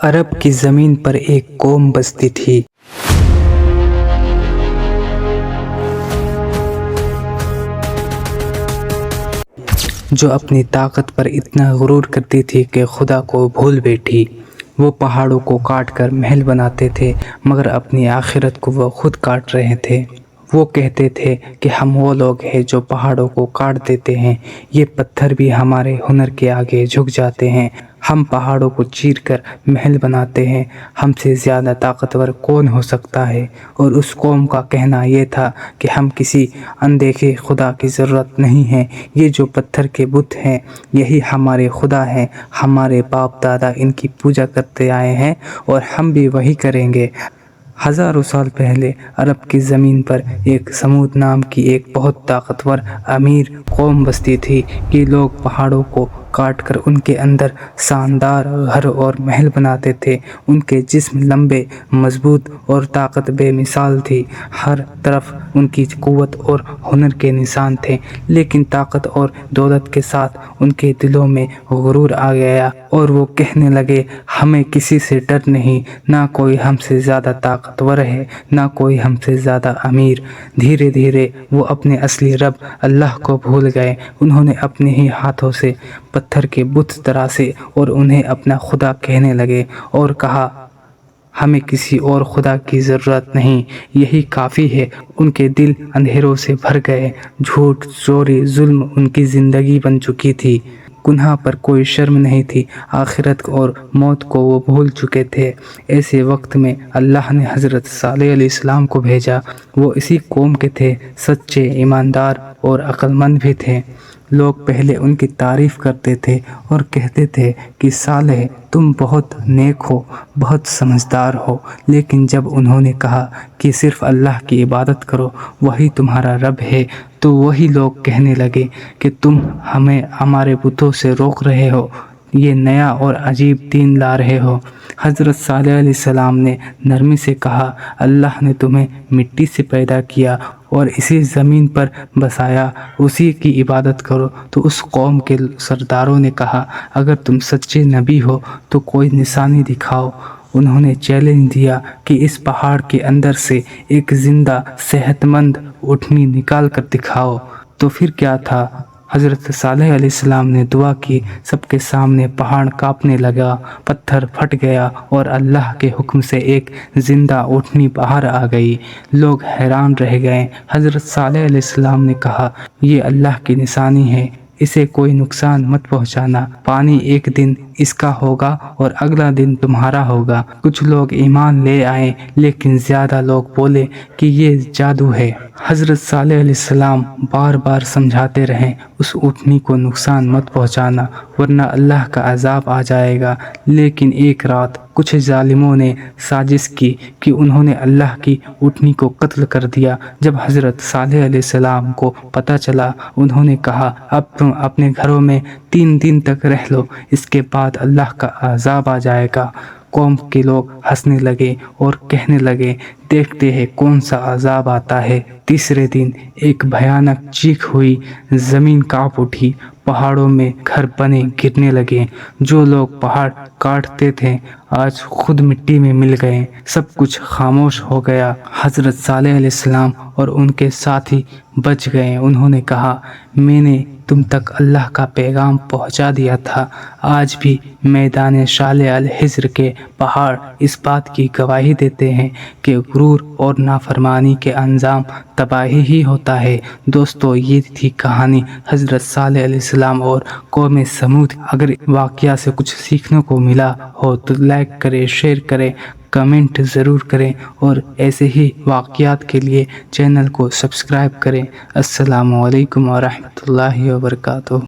अरब की ज़मीन पर एक कौम बसती थी। जो अपनी ताकत पर इतना गुरूर करती थी कि खुदा को भूल बैठी। वो पहाड़ों को काट कर महल बनाते थे, मगर अपनी आखिरत को वो खुद काट रहे थे। वो कहते थे कि हम वो लोग हैं जो पहाड़ों को काट देते हैं। ये पत्थर भी हमारे हुनर के आगे झुक जाते हैं। हम पहाड़ों को चीर कर महल बनाते हैं। हमसे ज़्यादा ताकतवर कौन हो सकता है। और उस कौम का कहना ये था कि हम किसी अनदेखे खुदा की ज़रूरत नहीं है। ये जो पत्थर के बुत हैं यही हमारे खुदा हैं। हमारे बाप दादा इनकी पूजा करते आए हैं और हम भी वही करेंगे। हज़ारों साल पहले अरब की ज़मीन पर एक समूद नाम की एक बहुत ताकतवर अमीर कौम बसती थी। ये लोग पहाड़ों को काट कर उनके अंदर शानदार घर और महल बनाते थे। उनके जिस्म लंबे, मजबूत और ताकत बेमिसाल थी। हर तरफ उनकी कुव्वत और हुनर के निशान थे। लेकिन ताकत और दौलत के साथ उनके दिलों में गुरूर आ गया और वो कहने लगे, हमें किसी से डर नहीं, ना कोई हमसे ज़्यादा ताकतवर है, ना कोई हमसे ज़्यादा अमीर। धीरे धीरे वो अपने असली रब अल्लाह को भूल गए। उन्होंने अपने ही हाथों से पत्थर के बुत तरासे और उन्हें अपना खुदा कहने लगे और कहा, हमें किसी और खुदा की ज़रूरत नहीं, यही काफ़ी है। उनके दिल अंधेरों से भर गए। झूठ, चोरी, जुल्म उनकी ज़िंदगी बन चुकी थी। गुनाह पर कोई शर्म नहीं थी। आखिरत और मौत को वो भूल चुके थे। ऐसे वक्त में अल्लाह ने हज़रत सालेह अलैहिस्सलाम को भेजा। वो इसी कौम के थे, सच्चे, ईमानदार और अक्लमंद भी थे। लोग पहले उनकी तारीफ़ करते थे और कहते थे कि सालेह, तुम बहुत नेक हो, बहुत समझदार हो। लेकिन जब उन्होंने कहा कि सिर्फ़ अल्लाह की इबादत करो, वही तुम्हारा रब है, तो वही लोग कहने लगे कि तुम हमें हमारे बुतों से रोक रहे हो, ये नया और अजीब दीन ला रहे हो। हज़रत सालेह अलैहिस्सलाम ने नरमी से कहा, अल्लाह ने तुम्हें मिट्टी से पैदा किया और इसी ज़मीन पर बसाया, उसी की इबादत करो। तो उस कौम के सरदारों ने कहा, अगर तुम सच्चे नबी हो तो कोई निशानी दिखाओ। उन्होंने चैलेंज दिया कि इस पहाड़ के अंदर से एक ज़िंदा सेहतमंद ऊँटनी निकाल कर दिखाओ। तो फिर क्या था, हज़रत सालेह अलैहिस्सलाम ने दुआ की। सबके सामने पहाड़ कांपने लगा, पत्थर फट गया और अल्लाह के हुक्म से एक ज़िंदा ऊँटनी बाहर आ गई। लोग हैरान रह गए। हज़रत सालेह अलैहिस्सलाम ने कहा, ये अल्लाह की निशानी है, इसे कोई नुकसान मत पहुंचाना। पानी एक दिन इसका होगा और अगला दिन तुम्हारा होगा। कुछ लोग ईमान ले आए, लेकिन ज़्यादा लोग बोले कि ये जादू है। हज़रत सालेह अलैहिस्सलाम बार बार समझाते रहें, उस ऊँटनी को नुकसान मत पहुंचाना, वरना अल्लाह का अज़ाब आ जाएगा। लेकिन एक रात कुछ जालिमों ने साजिश की कि उन्होंने अल्लाह की ऊँटनी को कत्ल कर दिया। जब हज़रत सालेह अलैहिस्सलाम को पता चला, उन्होंने कहा, अब तुम अपने घरों में 3 दिन तक रह लो, इसके बाद अल्लाह का अज़ाब आ जाएगा। कौम के लोग हंसने लगे और कहने लगे, देखते हैं कौन सा अज़ाब आता है। तीसरे दिन एक भयानक चीख हुई, ज़मीन काँप उठी, पहाड़ों में घर बने गिरने लगे। जो लोग पहाड़ काटते थे आज खुद मिट्टी में मिल गए। सब कुछ खामोश हो गया। हज़रत सालेह अलैहिस्सलाम और उनके साथी बच गए। उन्होंने कहा, मैंने तुम तक अल्लाह का पैगाम पहुंचा दिया था। आज भी मैदान शाले अल हिज्र के पहाड़ इस बात की गवाही देते हैं कि गुरूर और नाफरमानी के अंजाम तबाही ही होता है। दोस्तों, ये थी कहानी हज़रत सालेह अलैहिस्सलाम और कौम समूद। अगर वाक़या से कुछ सीखने को मिला हो तो लाइक करें, शेयर करें, कमेंट ज़रूर करें और ऐसे ही वाक़यात के लिए चैनल को सब्सक्राइब करें। अस्सलामु अलैकुम व रहमतुल्लाहि व बरकातुहू।